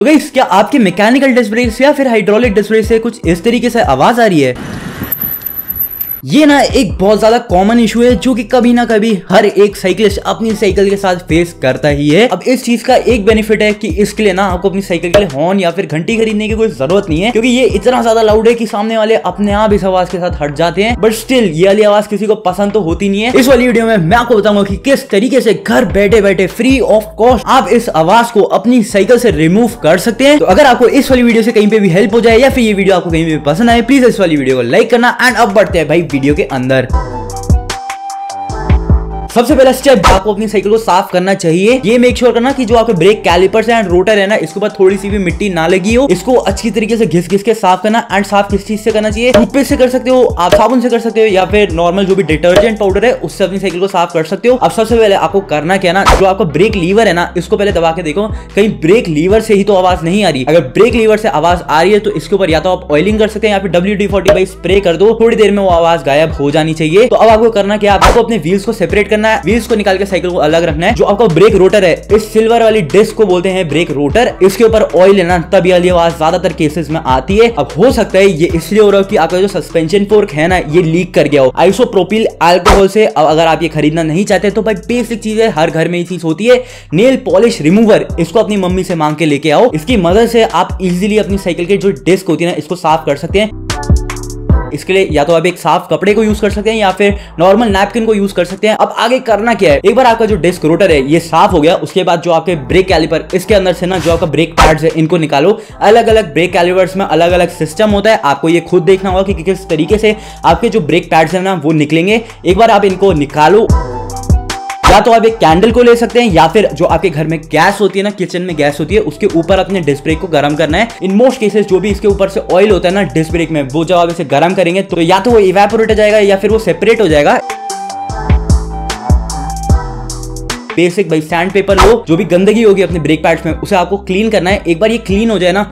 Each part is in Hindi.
तो गाइस, क्या आपके मैकेनिकल डिस्क ब्रेक या फिर हाइड्रोलिक डिस्क ब्रेक से कुछ इस तरीके से आवाज आ रही है? ये ना एक बहुत ज्यादा कॉमन इशू है जो कि कभी ना कभी हर एक साइकिलिस्ट अपनी साइकिल के साथ फेस करता ही है। अब इस चीज का एक बेनिफिट है कि इसके लिए ना आपको अपनी साइकिल के लिए हॉर्न या फिर घंटी खरीदने की कोई जरूरत नहीं है, क्योंकि ये इतना ज्यादा लाउड है कि सामने वाले अपने आप इस आवाज के साथ हट जाते हैं। बट स्टिल ये वाली आवाज किसी को पसंद तो होती नहीं है। इस वाली वीडियो में मैं आपको बताऊंगा कि किस तरीके से घर बैठे बैठे फ्री ऑफ कॉस्ट आप इस आवाज को अपनी साइकिल से रिमूव कर सकते हैं। तो अगर आपको इस वाली वीडियो से कहीं पे भी हेल्प हो जाए या फिर ये वीडियो आपको कहीं पे पसंद आए, प्लीज इस वाली वीडियो को लाइक करना। एंड अब बढ़ते हैं भाई वीडियो के अंदर। सबसे पहला स्टेप, आपको अपनी साइकिल को साफ करना चाहिए। ये मेक श्योर करना कि जो आपके ब्रेक कैलिपर्स एंड रोटर है ना, इसके ऊपर थोड़ी सी भी मिट्टी ना लगी हो। इसको अच्छी तरीके से घिस घिस के साफ करना। एंड साफ किस चीज से करना चाहिए? टूथपेस्ट से कर सकते हो, आप साबुन से कर सकते हो, या फिर नॉर्मल जो भी डिटर्जेंट पाउडर है उससे अपनी साइकिल को साफ कर सकते हो। अब सबसे पहले आपको करना क्या ना, जो आपका ब्रेक लीवर है ना, इसको पहले दबा के देखो कहीं ब्रेक लीवर से ही तो आवाज नहीं आ रही। अगर ब्रेक लीवर से आवाज आ रही है तो इसके ऊपर या तो आप ऑयलिंग कर सकते हैं या फिर WD-40 स्प्रे कर दो, थोड़ी देर में वो आवाज गायब हो जानी चाहिए। तो अब आपको करना क्या, आपको अपने व्हील्स को सेपरेट करना है, व्हील्स को निकाल साइकिल को अलग रखना है। जो आपका ब्रेक रोटर है, इस सिल्वर वाली डिस्क को बोलते हैं ब्रेक रोटर। इसके ऊपर ऑयल है ना, तब ये आवाज ज्यादातर केसेस में आती है। अब हो सकता है ये इसलिए हो रहा हो कि आपका जो सस्पेंशन फोर्क है ना, ये लीक कर गया हो आइसोप्रोपिल अल्कोहल से। अब अगर आप ये खरीदना नहीं चाहते तो भाई बेसिक चीज है, हर घर में ये चीज होती है, नेल पॉलिश रिमूवर। इसको अपनी मम्मी से मांग के लेके आओ। इसकी मदद से आप इजीली अपनी साइकिल की जो डिस्क होती है ना, इसको साफ कर सकते हैं। इसके लिए या तो आप एक साफ कपड़े को यूज कर सकते हैं या फिर नॉर्मल नैपकिन को यूज कर सकते हैं। अब आगे करना क्या है, एक बार आपका जो डिस्क रोटर है ये साफ हो गया, उसके बाद जो आपके ब्रेक कैलिपर, इसके अंदर से ना जो आपका ब्रेक पैड्स है इनको निकालो। अलग अलग ब्रेक कैलिपर्स में अलग अलग सिस्टम होता है, आपको ये खुद देखना होगा कि किस तरीके से आपके जो ब्रेक पैड्स है ना वो निकलेंगे। एक बार आप इनको निकालो, या तो आप एक कैंडल को ले सकते हैं या फिर जो आपके घर में गैस होती है ना, किचन में गैस होती है, उसके ऊपर अपने डिस्क ब्रेक को गर्म करना है। इन मोस्ट केसेस जो भी इसके ऊपर से ऑयल होता है ना डिस्क ब्रेक में, वो जब आप इसे गर्म करेंगे तो या तो वो इवेपोरेट हो जाएगा या फिर वो सेपरेट हो जाएगा। बेसिक भाई सैंड पेपर लो, जो भी गंदगी होगी अपने ब्रेक पैड्स में उसे आपको क्लीन करना है। एक बार ये क्लीन हो जाए ना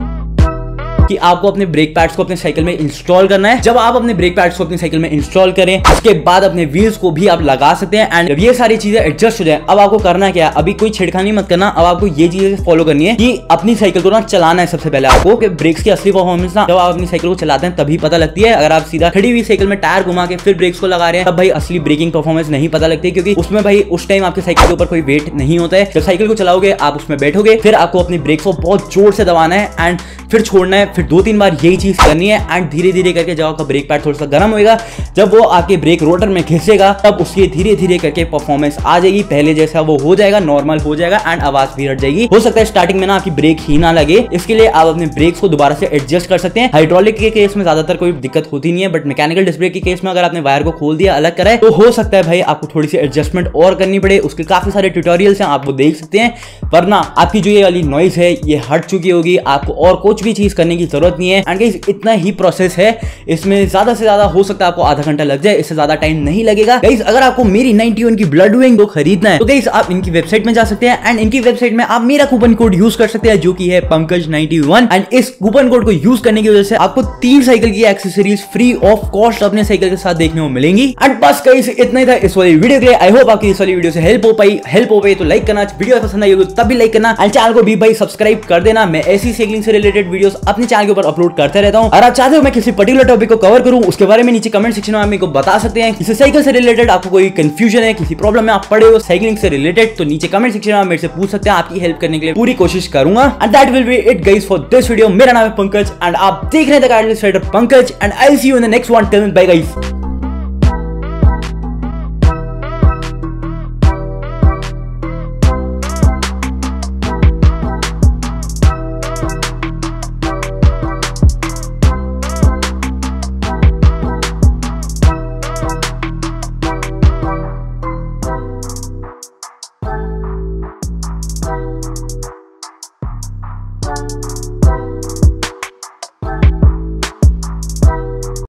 कि आपको अपने ब्रेक पैड्स को अपने साइकिल में इंस्टॉल करना है। जब आप अपने ब्रेक पैड्स को अपनी साइकिल में इंस्टॉल करें, उसके बाद अपने व्हील्स को भी आप लगा सकते हैं। एंड जब ये सारी चीजें एडजस्ट हो जाए, अब आपको करना क्या है, अभी कोई छिड़खानी मत करना। अब आपको ये चीजें फॉलो करनी है कि अपनी साइकिल को ना चलाना है। सबसे पहले आपको कि ब्रेक्स की असली परफॉर्मेंस ना जब आप अपनी साइकिल को चलाते हैं तभी पता लगती है। अगर आप सीधा खड़ी हुई साइकिल में टायर घुमा के फिर ब्रेक्स को लगा रहे हैं, तब भाई असली ब्रेकिंग परफॉर्मेंस नहीं पता लगती, क्योंकि उसमें भाई उस टाइम आपके साइकिल के ऊपर कोई वेट नहीं होता है। जब साइकिल को चलाओगे, आप उसमें बैठोगे, फिर आपको अपनी ब्रेक्स को बहुत जोर से दबाना है एंड फिर छोड़ना है, फिर 2-3 बार यही चीज करनी है। एंड धीरे धीरे करके जब आपका ब्रेक पैड थोड़ा सा गर्म होएगा, जब वो आपके ब्रेक रोटर में घिसेगा, तब उसकी धीरे धीरे करके परफॉर्मेंस आ जाएगी। पहले जैसा वो हो जाएगा, नॉर्मल हो जाएगा एंड आवाज भी हट जाएगी। हो सकता है स्टार्टिंग में ना आपकी ब्रेक ही ना लगे, इसके लिए आप अपने ब्रेक्स को दोबारा से एडजस्ट कर सकते हैं। हाइड्रोलिक के केस में ज्यादातर कोई दिक्कत होती नहीं है, बट मैकेनिकल डिस्क ब्रेक के केस में अगर आपने वायर को खोल दिया, अलग करा है, तो हो सकता है भाई आपको थोड़ी सी एडजस्टमेंट और करनी पड़े। उसके काफी सारे ट्यूटोरियल्स हैं, आप वो देख सकते हैं। वरना आपकी जो ये वाली नॉइज है ये हट चुकी होगी, आपको और कुछ भी चीज करने की जरूरत नहीं है। एंड गाइस, इतना ही प्रोसेस है, इसमें ज्यादा से ज्यादा हो सकता है आपको आधा घंटा लग जाए, इससे ज्यादा टाइम नहीं लगेगा। गाइस, अगर आपको मेरी 91 की ब्लड विंग को खरीदना है तो गाइस आप इनकी वेबसाइट में जा सकते हैं एंड इनकी वेबसाइट में आप मेरा कूपन कोड यूज कर सकते हैं, जो कि है पंकज91। एंड इस कूपन कोड को यूज करने की वजह से आपको 3 साइकिल की एक्सेसरीज फ्री ऑफ कॉस्ट अपने साइकिल के साथ देखने को मिलेंगी। एंड बस गाइस, इतना ही था इस वाली वीडियो के लिए। आई होप आपकी इस वाली वीडियो से हेल्प हो पाई तो लाइक करना, वीडियो पसंद आई होगी तब भी लाइक करना एंड चैनल को भी भाई सब्सक्राइब कर देना। मैं ऐसी साइकिलिंग से रिलेटेड वीडियोस अपने चैनल के ऊपर अपलोड करते रहता हूं। अगर आप चाहते हो मैं किसी पर्टिकुलर टॉपिक को कवर करूं, उसके बारे में नीचे कमेंट सेक्शन में आप मेरे को बता सकते हैं। किसी साइकिल से रिलेटेड आपको कोई कंफ्यूजन है, किसी प्रॉब्लम में आप पड़े हो साइकिलिंग से रिलेटेड, तो नीचे कमेंट सेक्शन में आप मेरे से पूछ सकते हैं। आपकी हेल्प करने के लिए पूरी कोशिश करूंगा। And that will be it guys for this video. मेरा नाम है पंकज एंड आप देख रहे हैं the guideless rider Pankaj and I will see you in the next one. Till then, bye guys.